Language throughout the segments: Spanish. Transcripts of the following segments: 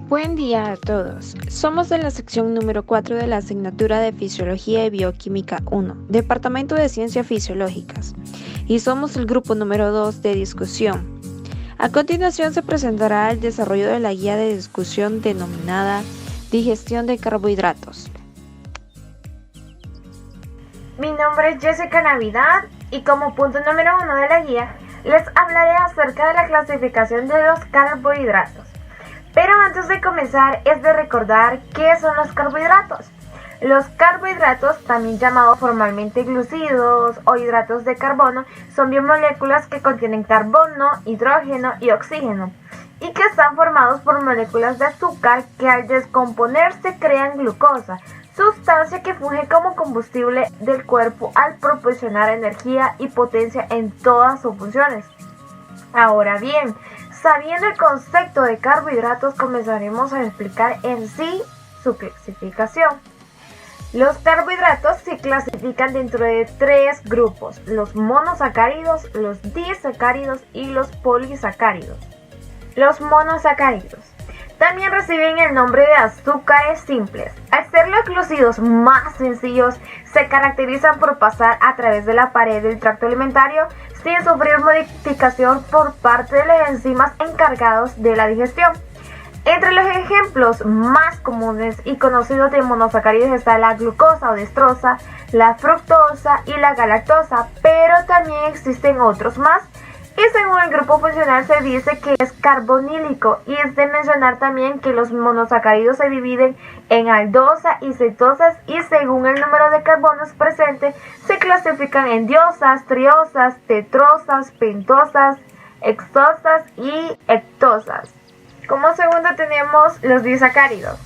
Buen día a todos. Somos de la sección número 4 de la asignatura de Fisiología y Bioquímica 1, Departamento de Ciencias Fisiológicas, y somos el grupo número 2 de discusión. A continuación se presentará el desarrollo de la guía de discusión denominada Digestión de carbohidratos. Mi nombre es Jessica Navidad y como punto número 1 de la guía les hablaré acerca de la clasificación de los carbohidratos. Pero antes de comenzar es de recordar qué son los carbohidratos. Los carbohidratos, también llamados formalmente glúcidos o hidratos de carbono, son biomoléculas que contienen carbono, hidrógeno y oxígeno y que están formados por moléculas de azúcar que al descomponerse crean glucosa, sustancia que funge como combustible del cuerpo al proporcionar energía y potencia en todas sus funciones. Ahora bien, sabiendo el concepto de carbohidratos, comenzaremos a explicar en sí su clasificación. Los carbohidratos se clasifican dentro de tres grupos: los monosacáridos, los disacáridos y los polisacáridos. Los monosacáridos también reciben el nombre de azúcares simples. Al ser los glúcidos más sencillos, se caracterizan por pasar a través de la pared del tracto alimentario sin sufrir modificación por parte de las enzimas encargados de la digestión. Entre los ejemplos más comunes y conocidos de monosacáridos está la glucosa o dextrosa, la fructosa y la galactosa, pero también existen otros más. Y según el grupo funcional se dice que es carbonílico, y es de mencionar también que los monosacáridos se dividen en aldosa y cetosas, y según el número de carbonos presentes se clasifican en diosas, triosas, tetrosas, pentosas, hexosas y heptosas. Como segundo tenemos los disacáridos.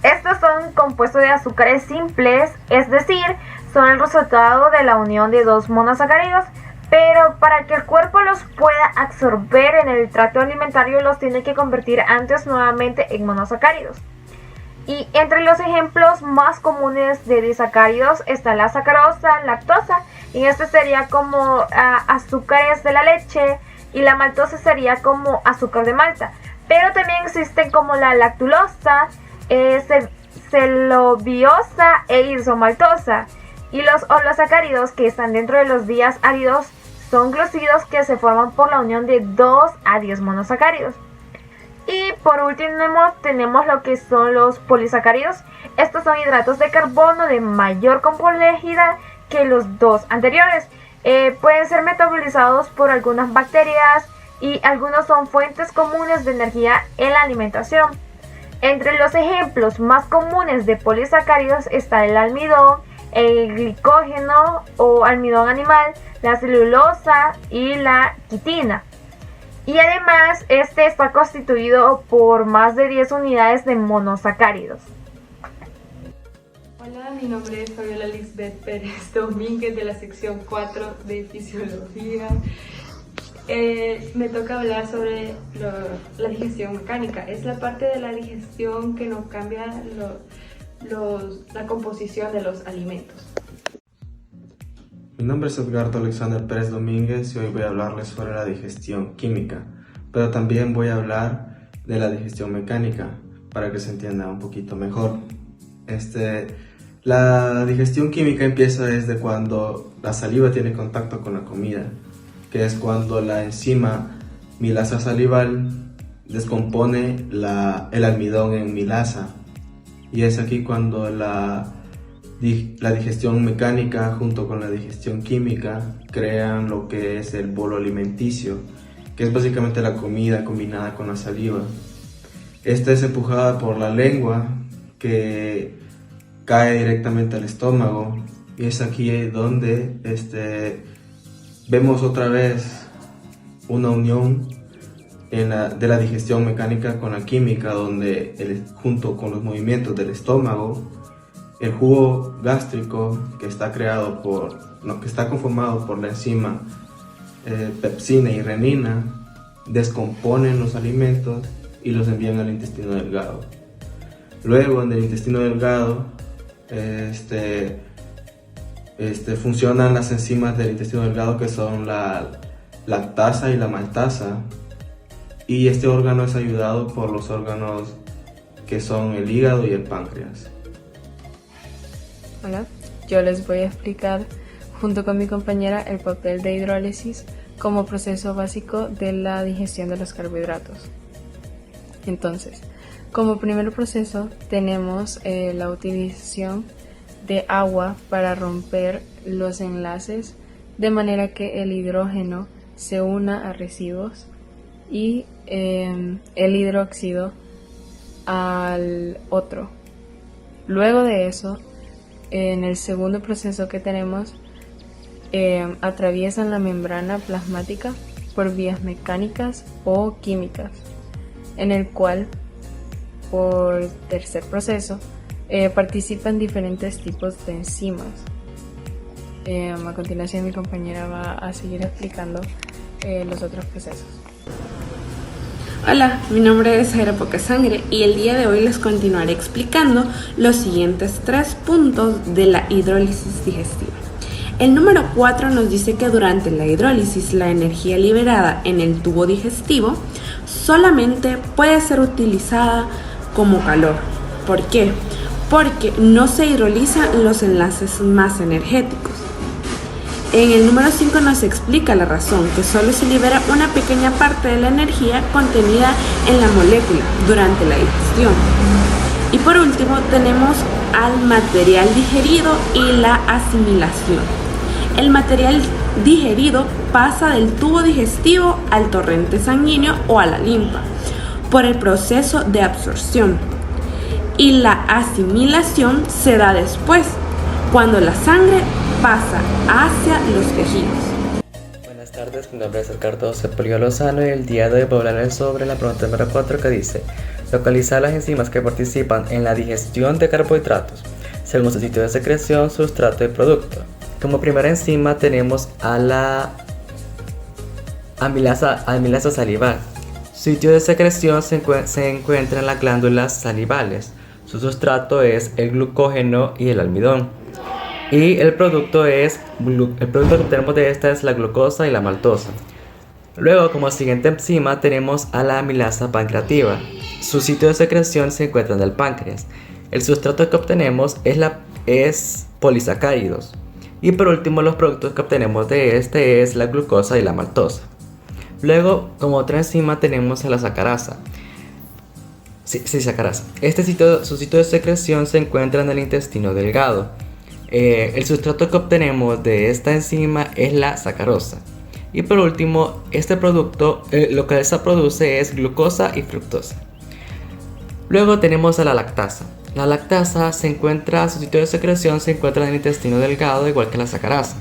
Estos son compuestos de azúcares simples, es decir, son el resultado de la unión de dos monosacáridos, pero para que el cuerpo los pueda absorber en el tracto alimentario los tiene que convertir antes nuevamente en monosacáridos. Y entre los ejemplos más comunes de disacáridos está la sacarosa, lactosa, y este sería como azúcares de la leche, y la maltosa sería como azúcar de malta. Pero también existen como la lactulosa, celobiosa e isomaltosa. Y los holosacáridos, que están dentro de los diáridos, son glúcidos que se forman por la unión de 2 a 10 monosacáridos. Y por último tenemos lo que son los polisacáridos. Estos son hidratos de carbono de mayor complejidad que los dos anteriores. Pueden ser metabolizados por algunas bacterias y algunos son fuentes comunes de energía en la alimentación. Entre los ejemplos más comunes de polisacáridos está el almidón, el glicógeno o almidón animal, la celulosa y la quitina. Y además este está constituido por más de 10 unidades de monosacáridos. Hola, mi nombre es Fabiola Lisbeth Pérez Domínguez de la sección 4 de Fisiología. Me toca hablar sobre la digestión mecánica. Es la parte de la digestión que nos cambia la composición de los alimentos. Mi nombre es Edgardo Alexander Pérez Domínguez y hoy voy a hablarles sobre la digestión química, pero también voy a hablar de la digestión mecánica para que se entienda un poquito mejor. La digestión química empieza desde cuando la saliva tiene contacto con la comida, que es cuando la enzima milasa salival descompone el almidón en milasa. Y es aquí cuando la digestión mecánica junto con la digestión química crean lo que es el bolo alimenticio, que es básicamente la comida combinada con la saliva. Esta es empujada por la lengua, que cae directamente al estómago, y es aquí donde vemos otra vez una unión de la digestión mecánica con la química, donde junto con los movimientos del estómago, el jugo gástrico que está conformado por la enzima pepsina y renina, descomponen los alimentos y los envían al intestino delgado. Luego en el intestino delgado funcionan las enzimas del intestino delgado, que son la lactasa y la maltasa, y este órgano es ayudado por los órganos que son el hígado y el páncreas. Hola, yo les voy a explicar junto con mi compañera el papel de hidrólisis como proceso básico de la digestión de los carbohidratos. Entonces, como primer proceso tenemos la utilización de agua para romper los enlaces de manera que el hidrógeno se una a residuos y el hidróxido al otro. Luego de eso, en el segundo proceso que tenemos, atraviesan la membrana plasmática por vías mecánicas o químicas, en el cual, por tercer proceso, participan diferentes tipos de enzimas. A continuación mi compañera va a seguir explicando los otros procesos. Hola, mi nombre es Jaira Pocasangre y el día de hoy les continuaré explicando los siguientes 3 puntos de la hidrólisis digestiva. El número 4 nos dice que durante la hidrólisis la energía liberada en el tubo digestivo solamente puede ser utilizada como calor. ¿Por qué? Porque no se hidrolizan los enlaces más energéticos. En el número 5 nos explica la razón, que solo se libera una pequeña parte de la energía contenida en la molécula durante la digestión. Y por último tenemos al material digerido y la asimilación. El material digerido pasa del tubo digestivo al torrente sanguíneo o a la linfa por el proceso de absorción. Y la asimilación se da después, cuando la sangre pasa hacia los tejidos. Buenas tardes, mi nombre es Ricardo Sepulveda Lozano y el día de hoy voy a hablar sobre la pregunta número 4 que dice: localizar las enzimas que participan en la digestión de carbohidratos según su sitio de secreción, sustrato y producto. Como primera enzima tenemos a la amilasa salival. Su sitio de secreción se encuentra en las glándulas salivales. Su sustrato es el glucógeno y el almidón. Y el producto que obtenemos de esta es la glucosa y la maltosa. Luego, como siguiente enzima, tenemos a la amilasa pancreativa. Su sitio de secreción se encuentra en el páncreas. El sustrato que obtenemos es polisacáridos. Y por último, los productos que obtenemos de este es la glucosa y la maltosa. Luego, como otra enzima, tenemos a la sacarasa. Sacarasa. Su sitio de secreción se encuentra en el intestino delgado. El sustrato que obtenemos de esta enzima es la sacarosa. Y por último, este producto, lo que esta produce es glucosa y fructosa. Luego tenemos a la lactasa. La lactasa su sitio de secreción se encuentra en el intestino delgado, igual que la sacarasa.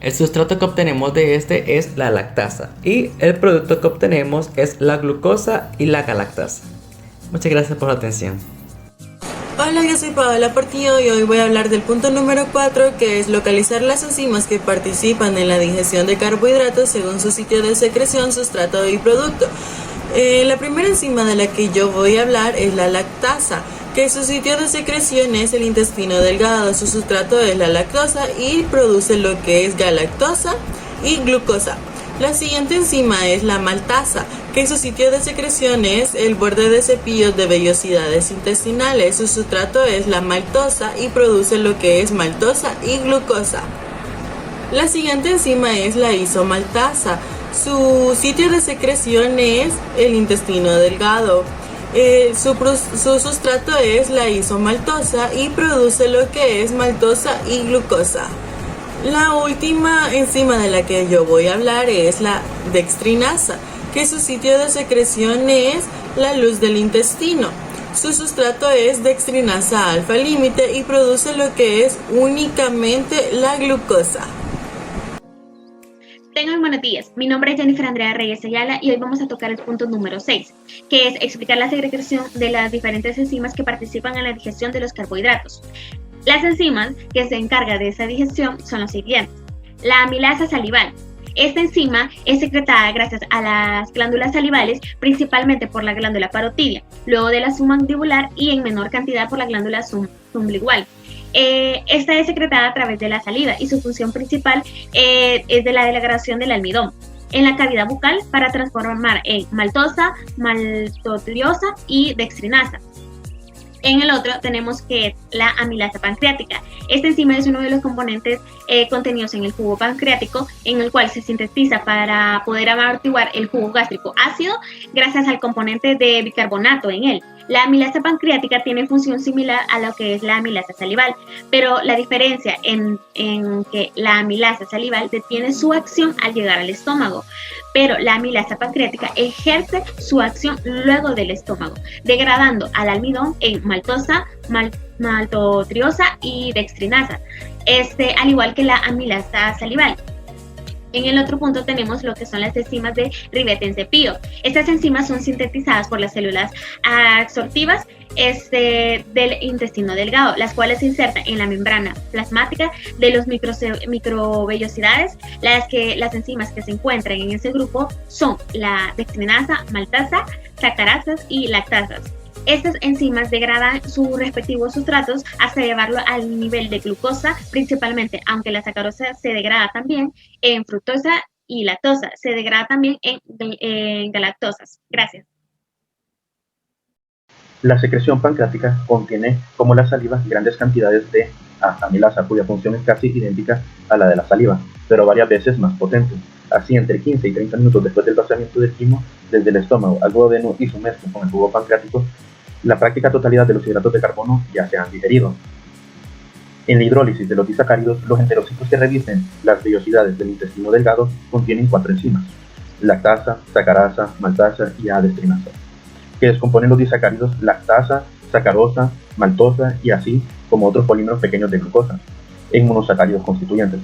El sustrato que obtenemos de este es la lactasa. Y el producto que obtenemos es la glucosa y la galactasa. Muchas gracias por la atención. Hola, yo soy Paola Portillo y hoy voy a hablar del punto número 4, que es localizar las enzimas que participan en la digestión de carbohidratos según su sitio de secreción, sustrato y producto. La primera enzima de la que yo voy a hablar es la lactasa, que su sitio de secreción es el intestino delgado, su sustrato es la lactosa y produce lo que es galactosa y glucosa. La siguiente enzima es la maltasa, que su sitio de secreción es el borde de cepillos de vellosidades intestinales. Su sustrato es la maltosa y produce lo que es maltosa y glucosa. La siguiente enzima es la isomaltasa. Su sitio de secreción es el intestino delgado. Su sustrato es la isomaltosa y produce lo que es maltosa y glucosa. La última enzima de la que yo voy a hablar es la dextrinasa, que su sitio de secreción es la luz del intestino. Su sustrato es dextrinasa alfa límite y produce lo que es únicamente la glucosa. Tengan buenos días, mi nombre es Jennifer Andrea Reyes Ayala y hoy vamos a tocar el punto número 6, que es explicar la segregación de las diferentes enzimas que participan en la digestión de los carbohidratos. Las enzimas que se encargan de esa digestión son los siguientes. La amilasa salival. Esta enzima es secretada gracias a las glándulas salivales, principalmente por la glándula parotidia, luego de la submandibular y en menor cantidad por la glándula sublingual. Esta es secretada a través de la saliva y su función principal es de la degradación del almidón. en la cavidad bucal para transformar en maltosa, maltotriosa y dextrinasa. En el otro tenemos que es la amilasa pancreática. Esta enzima es uno de los componentes contenidos en el jugo pancreático, en el cual se sintetiza para poder amortiguar el jugo gástrico ácido gracias al componente de bicarbonato en él. La amilasa pancreática tiene función similar a lo que es la amilasa salival, pero la diferencia en que la amilasa salival detiene su acción al llegar al estómago, pero la amilasa pancreática ejerce su acción luego del estómago, degradando al almidón en maltosa, maltotriosa y dextrinasa, al igual que la amilasa salival. En el otro punto tenemos lo que son las enzimas de Riebeck-Cepio. Estas enzimas son sintetizadas por las células absortivas del intestino delgado, las cuales se insertan en la membrana plasmática de los microvellosidades. Las enzimas que se encuentran en ese grupo son la dextrinasa, maltasa, sacarasas y lactasas. Estas enzimas degradan sus respectivos sustratos hasta llevarlo al nivel de glucosa principalmente, aunque la sacarosa se degrada también en fructosa y lactosa, se degrada también en galactosas. Gracias. La secreción pancreática contiene, como la saliva, grandes cantidades de amilasa, cuya función es casi idéntica a la de la saliva, pero varias veces más potente. Así, entre 15 y 30 minutos después del pasamiento del quimo desde el estómago al duodeno y su mezcla con el jugo pancreático, la práctica totalidad de los hidratos de carbono ya se han digerido. En la hidrólisis de los disacáridos, los enterocitos que revisten las vellosidades del intestino delgado contienen 4 enzimas: lactasa, sacarasa, maltasa y A-dextrinasa, que descomponen los disacáridos lactasa, sacarosa, maltosa y así como otros polímeros pequeños de glucosa en monosacáridos constituyentes.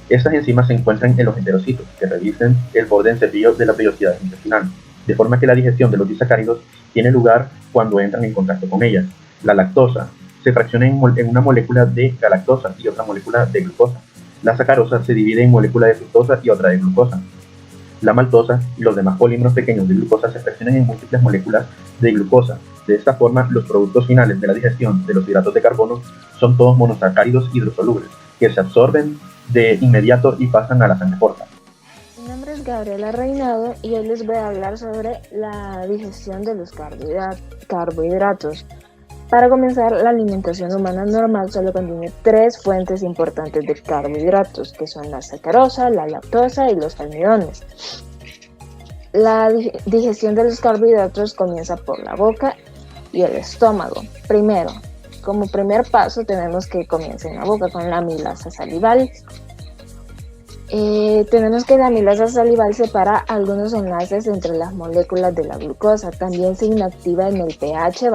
Estas enzimas se encuentran en los enterocitos que revisten el borde en cepillo de las vellosidades intestinales, de forma que la digestión de los disacáridos tiene lugar cuando entran en contacto con ellas. La lactosa se fracciona en una molécula de galactosa y otra molécula de glucosa. La sacarosa se divide en molécula de fructosa y otra de glucosa. La maltosa y los demás polímeros pequeños de glucosa se fraccionan en múltiples moléculas de glucosa. De esta forma, los productos finales de la digestión de los hidratos de carbono son todos monosacáridos hidrosolubles, que se absorben de inmediato y pasan a la sangre corta. Mi nombre es Gabriela Reinado y hoy les voy a hablar sobre la digestión de los carbohidratos. Para comenzar, la alimentación humana normal solo contiene 3 fuentes importantes de carbohidratos, que son la sacarosa, la lactosa y los almidones. La digestión de los carbohidratos comienza por la boca y el estómago. Primero, como primer paso, tenemos que comienza en la boca con la amilasa salival. Tenemos que la amilasa salival separa algunos enlaces entre las moléculas de la glucosa. También se inactiva en el pH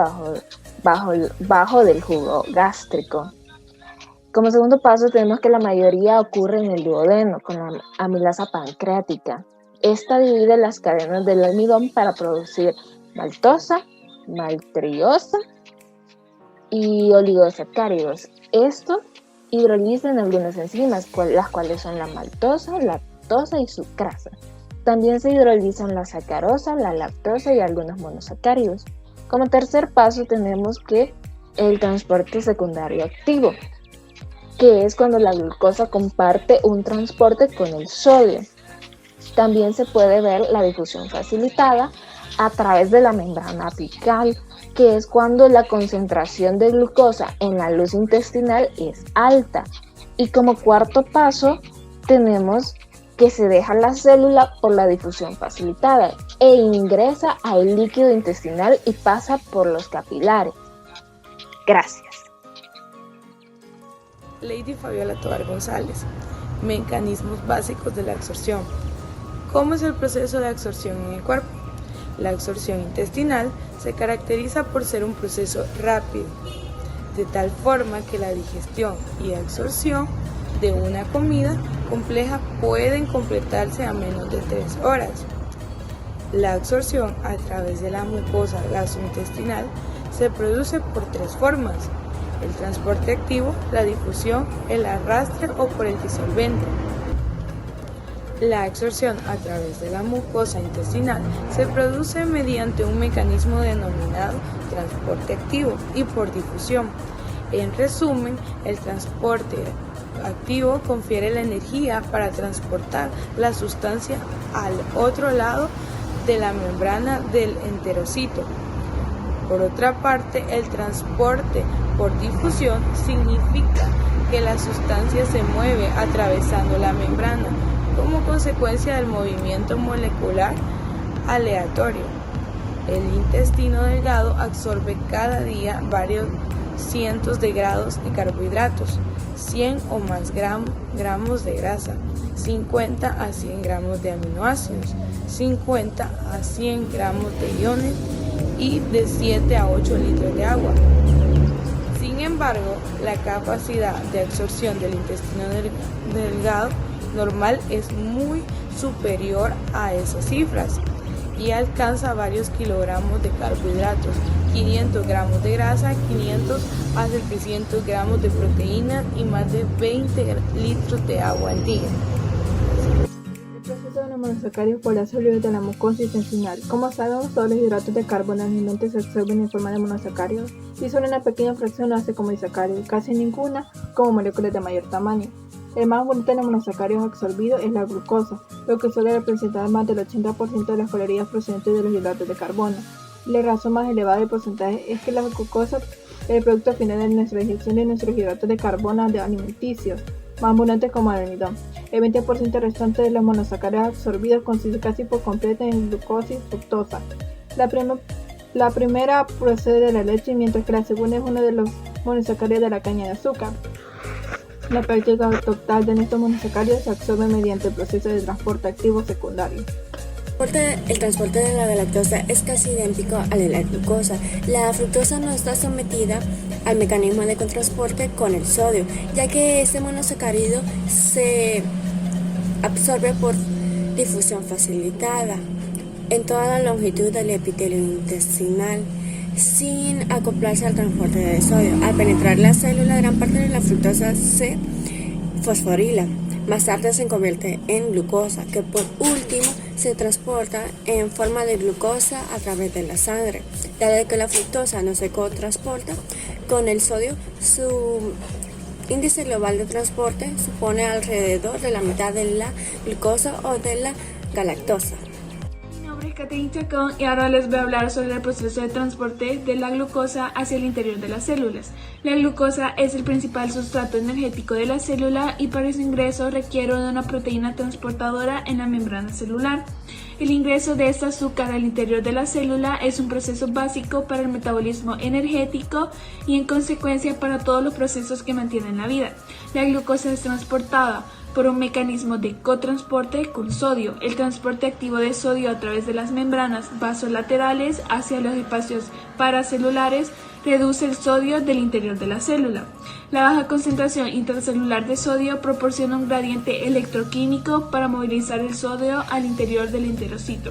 bajo del jugo gástrico. Como segundo paso, tenemos que la mayoría ocurre en el duodeno con la amilasa pancreática. Esta divide las cadenas del almidón para producir maltosa, maltriosa y oligosacáridos. Esto hidrolizan algunas enzimas, las cuales son la maltosa, lactosa y sucrasa. También se hidrolizan la sacarosa, la lactosa y algunos monosacáridos. Como tercer paso tenemos que el transporte secundario activo, que es cuando la glucosa comparte un transporte con el sodio. También se puede ver la difusión facilitada a través de la membrana apical, que es cuando la concentración de glucosa en la luz intestinal es alta. Y como cuarto paso tenemos que se deja la célula por la difusión facilitada e ingresa al líquido intestinal y pasa por los capilares. Gracias. Lady Fabiola Tovar González. Mecanismos básicos de la absorción. ¿Cómo es el proceso de absorción en el cuerpo? La absorción intestinal se caracteriza por ser un proceso rápido, de tal forma que la digestión y absorción de una comida compleja pueden completarse a menos de 3 horas. La absorción a través de la mucosa gastrointestinal se produce por 3 formas: el transporte activo, la difusión, el arrastre o por el disolvente. La absorción a través de la mucosa intestinal se produce mediante un mecanismo denominado transporte activo y por difusión. En resumen, el transporte activo confiere la energía para transportar la sustancia al otro lado de la membrana del enterocito. Por otra parte, el transporte por difusión significa que la sustancia se mueve atravesando la membrana como consecuencia del movimiento molecular aleatorio. El intestino delgado absorbe cada día varios cientos de gramos de carbohidratos, 100 o más gramos de grasa, 50 a 100 gramos de aminoácidos, 50 a 100 gramos de iones y de 7 a 8 litros de agua. Sin embargo, la capacidad de absorción del intestino delgado normal es muy superior a esas cifras y alcanza varios kilogramos de carbohidratos, 500 gramos de grasa, 500 a 700 gramos de proteína y más de 20 litros de agua al día. El proceso de los monosacáridos por las células de la mucosa intestinal. Como sabemos, todos los hidratos de carbono alimentares se absorben en forma de monosacáridos y solo una pequeña fracción lo hace como disacárido, casi ninguna como moléculas de mayor tamaño. El más abundante de los monosacáridos absorbidos es la glucosa, lo que suele representar más del 80% de las calorías procedentes de los hidratos de carbono. La razón más elevada del porcentaje es que la glucosa es el producto final de nuestra digestión de nuestros hidratos de carbono alimenticios, más abundantes como el almidón. El 20% restante de los monosacáridos absorbidos consiste casi por completo en glucosa y fructosa. La primera procede de la leche, mientras que la segunda es uno de los monosacáridos de la caña de azúcar. La práctica total de estos monosacáridos se absorbe mediante el proceso de transporte activo secundario. El transporte de la galactosa es casi idéntico al de la glucosa. La fructosa no está sometida al mecanismo de transporte con el sodio, ya que este monosacárido se absorbe por difusión facilitada en toda la longitud del epitelio intestinal, sin acoplarse al transporte de sodio. Al penetrar la célula, gran parte de la fructosa se fosforila. Más tarde se convierte en glucosa, que por último se transporta en forma de glucosa a través de la sangre. Dado que la fructosa no se cotransporta con el sodio, su índice global de transporte supone alrededor de la mitad de la glucosa o de la galactosa. Mi nombre es Catherine Chacón y ahora les voy a hablar sobre el proceso de transporte de la glucosa hacia el interior de las células. La glucosa es el principal sustrato energético de la célula y para su ingreso requiere de una proteína transportadora en la membrana celular. El ingreso de este azúcar al interior de la célula es un proceso básico para el metabolismo energético y en consecuencia para todos los procesos que mantienen la vida. La glucosa es transportada por un mecanismo de cotransporte con sodio. El transporte activo de sodio a través de las membranas vasolaterales hacia los espacios paracelulares reduce el sodio del interior de la célula. La baja concentración intracelular de sodio proporciona un gradiente electroquímico para movilizar el sodio al interior del enterocito.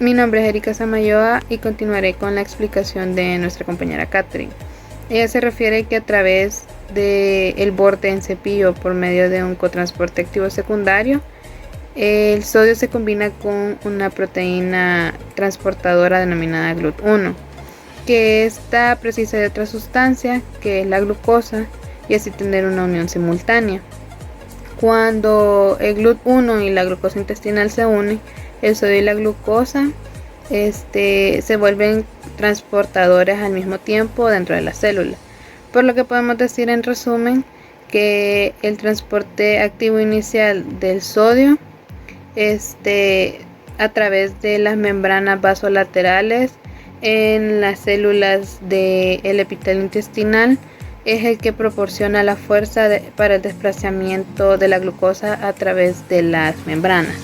Mi nombre es Erika Samayoa y continuaré con la explicación de nuestra compañera Catherine. Ella se refiere que a través del borde en cepillo por medio de un cotransporte activo secundario, el sodio se combina con una proteína transportadora denominada GLUT1, que esta precisa de otra sustancia que es la glucosa y así tener una unión simultánea. Cuando el GLUT1 y la glucosa intestinal se unen, el sodio y la glucosa se vuelven transportadores al mismo tiempo dentro de la célula. Por lo que podemos decir en resumen que el transporte activo inicial del sodio a través de las membranas vasolaterales en las células del epitelio intestinal es el que proporciona la fuerza para el desplazamiento de la glucosa a través de las membranas.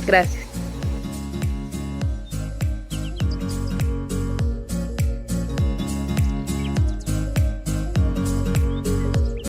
Gracias.